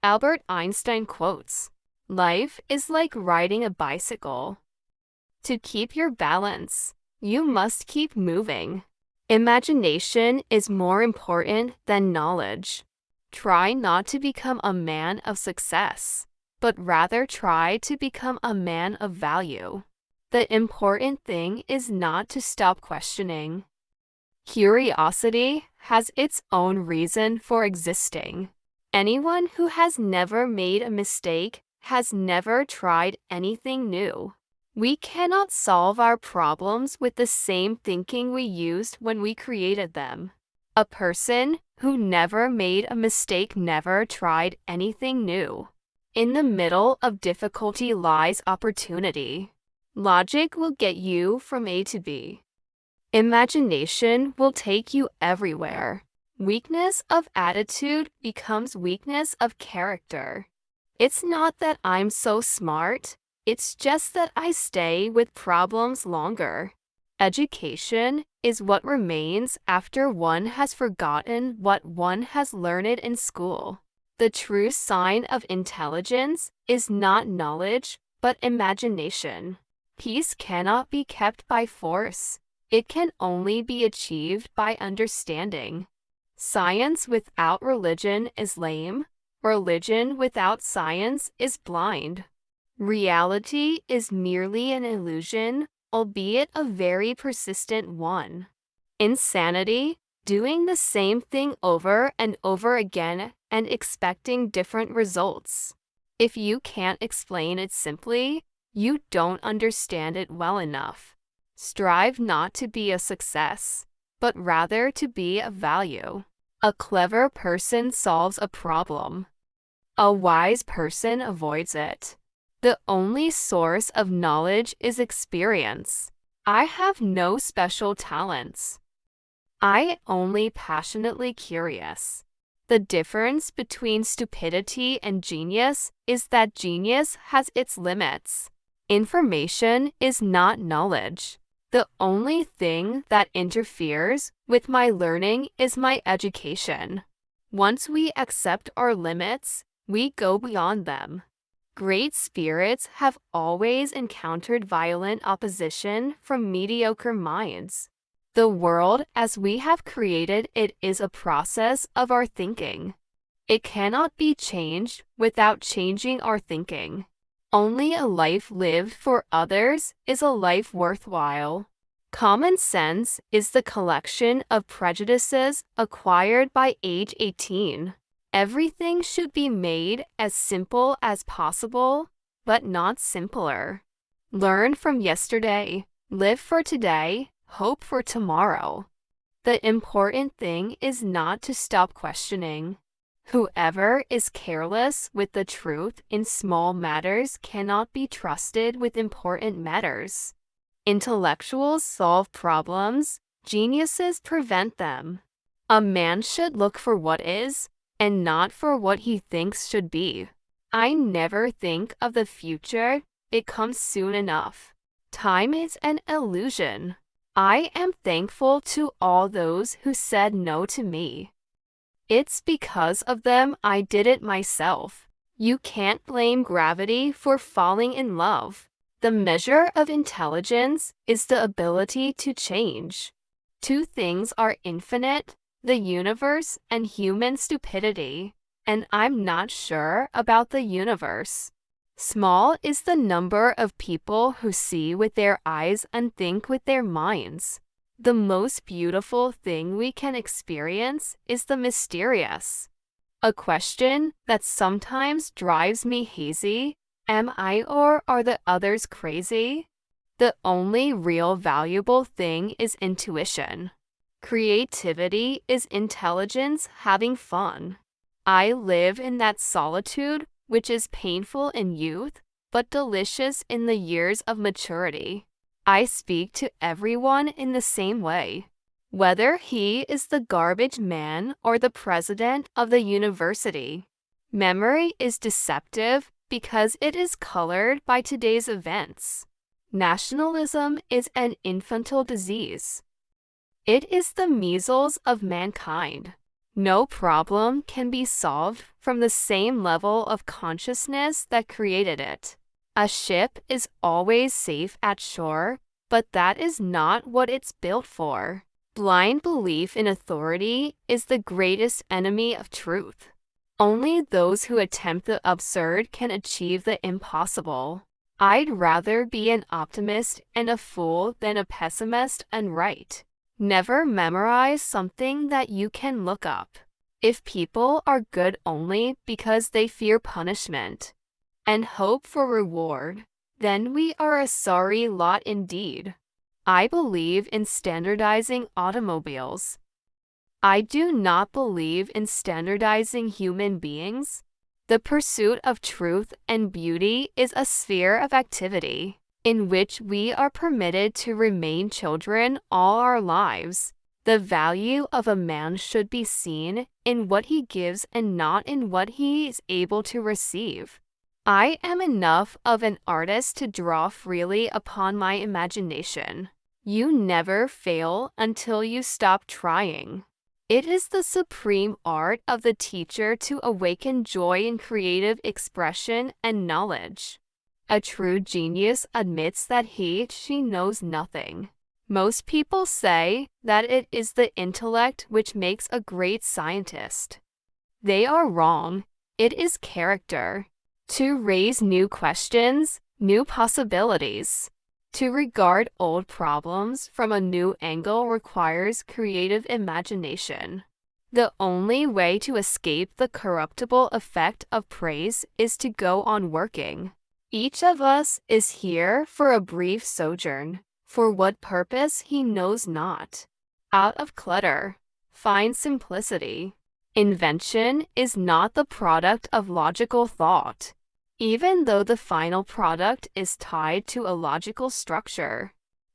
Albert Einstein quotes, "Life is like riding a bicycle. To keep your balance, you must keep moving. Imagination is more important than knowledge. Try not to become a man of success, but rather try to become a man of value. The important thing is not to stop questioning. Curiosity has its own reason for existing. Anyone who has never made a mistake has never tried anything new. We cannot solve our problems with the same thinking we used when we created them. A person who never made a mistake never tried anything new. In the middle of difficulty lies opportunity. Logic will get you from A to B. Imagination will take you everywhere. Weakness of attitude becomes weakness of character. It's not that I'm so smart, it's just that I stay with problems longer. Education is what remains after one has forgotten what one has learned in school. The true sign of intelligence is not knowledge, but imagination. Peace cannot be kept by force. It can only be achieved by understanding. Science without religion is lame. Religion without science is blind. Reality is merely an illusion, albeit a very persistent one. Insanity, doing the same thing over and over again and expecting different results. If you can't explain it simply, you don't understand it well enough. Strive not to be a success, but rather to be of value. A clever person solves a problem. A wise person avoids it. The only source of knowledge is experience. I have no special talents. I am only passionately curious. The difference between stupidity and genius is that genius has its limits. Information is not knowledge. The only thing that interferes with my learning is my education. Once we accept our limits, we go beyond them. Great spirits have always encountered violent opposition from mediocre minds. The world as we have created it is a process of our thinking. It cannot be changed without changing our thinking. Only a life lived for others is a life worthwhile. Common sense is the collection of prejudices acquired by age 18. Everything should be made as simple as possible, but not simpler. Learn from yesterday, live for today, hope for tomorrow. The important thing is not to stop questioning. Whoever is careless with the truth in small matters cannot be trusted with important matters. Intellectuals solve problems, geniuses prevent them. A man should look for what is, and not for what he thinks should be. I never think of the future, it comes soon enough. Time is an illusion. I am thankful to all those who said no to me. It's because of them I did it myself. You can't blame gravity for falling in love. The measure of intelligence is the ability to change. Two things are infinite, the universe and human stupidity, and I'm not sure about the universe. Small is the number of people who see with their eyes and think with their minds. The most beautiful thing we can experience is the mysterious. A question that sometimes drives me hazy: am I or are the others crazy? The only real valuable thing is intuition. Creativity is intelligence having fun. I live in that solitude which is painful in youth, but delicious in the years of maturity. I speak to everyone in the same way, whether he is the garbage man or the president of the university. Memory is deceptive because it is colored by today's events. Nationalism is an infantile disease. It is the measles of mankind. No problem can be solved from the same level of consciousness that created it. A ship is always safe at shore, but that is not what it's built for. Blind belief in authority is the greatest enemy of truth. Only those who attempt the absurd can achieve the impossible. I'd rather be an optimist and a fool than a pessimist and right. Never memorize something that you can look up. If people are good only because they fear punishment and hope for reward, then we are a sorry lot indeed. I believe in standardizing automobiles. I do not believe in standardizing human beings. The pursuit of truth and beauty is a sphere of activity in which we are permitted to remain children all our lives. The value of a man should be seen in what he gives and not in what he is able to receive. I am enough of an artist to draw freely upon my imagination. You never fail until you stop trying. It is the supreme art of the teacher to awaken joy in creative expression and knowledge. A true genius admits that she knows nothing. Most people say that it is the intellect which makes a great scientist. They are wrong. It is character. To raise new questions, new possibilities. To regard old problems from a new angle requires creative imagination. The only way to escape the corruptible effect of praise is to go on working. Each of us is here for a brief sojourn. For what purpose he knows not. Out of clutter, find simplicity. Invention is not the product of logical thought, even though the final product is tied to a logical structure.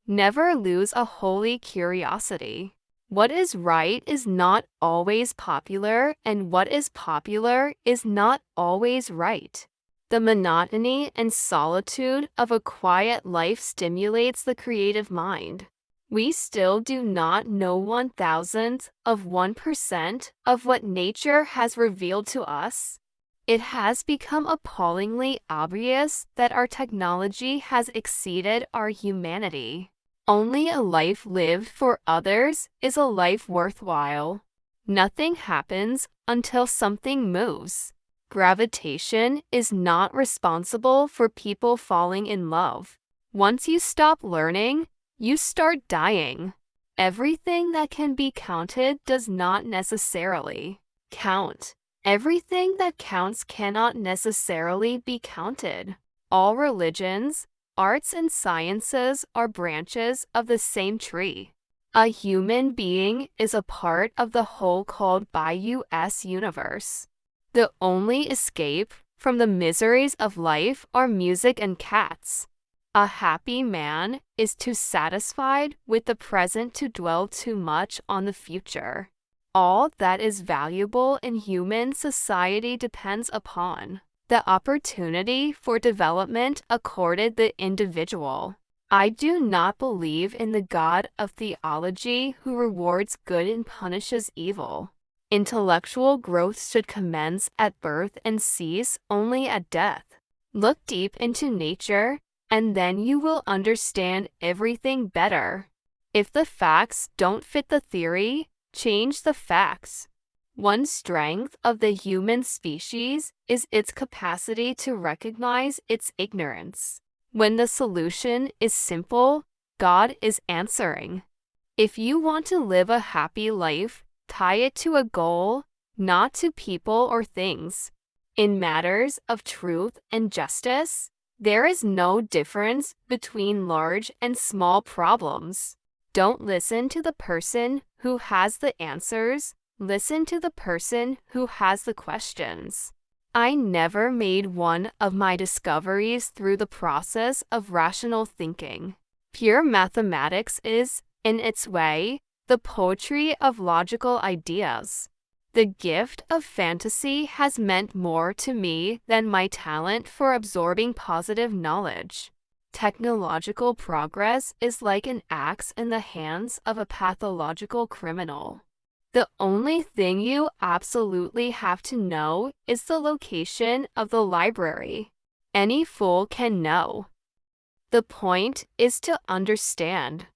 Never lose a holy curiosity. What is right is not always popular, and what is popular is not always right. The monotony and solitude of a quiet life stimulates the creative mind. We still do not know 1,000th of 1% of what nature has revealed to us. It has become appallingly obvious that our technology has exceeded our humanity. Only a life lived for others is a life worthwhile. Nothing happens until something moves. Gravitation is not responsible for people falling in love. Once you stop learning, you start dying. Everything that can be counted does not necessarily count. Everything that counts cannot necessarily be counted. All religions, arts, and sciences are branches of the same tree. A human being is a part of the whole called by us universe. The only escape from the miseries of life are music and cats. A happy man is too satisfied with the present to dwell too much on the future. All that is valuable in human society depends upon the opportunity for development accorded the individual. I do not believe in the God of theology who rewards good and punishes evil. Intellectual growth should commence at birth and cease only at death. Look deep into nature, and then you will understand everything better. If the facts don't fit the theory, change the facts. One strength of the human species is its capacity to recognize its ignorance. When the solution is simple, God is answering. If you want to live a happy life, tie it to a goal, not to people or things. In matters of truth and justice, there is no difference between large and small problems. Don't listen to the person who has the answers. Listen to the person who has the questions. I never made one of my discoveries through the process of rational thinking. Pure mathematics is, in its way, the poetry of logical ideas. The gift of fantasy has meant more to me than my talent for absorbing positive knowledge. Technological progress is like an axe in the hands of a pathological criminal. The only thing you absolutely have to know is the location of the library. Any fool can know. The point is to understand.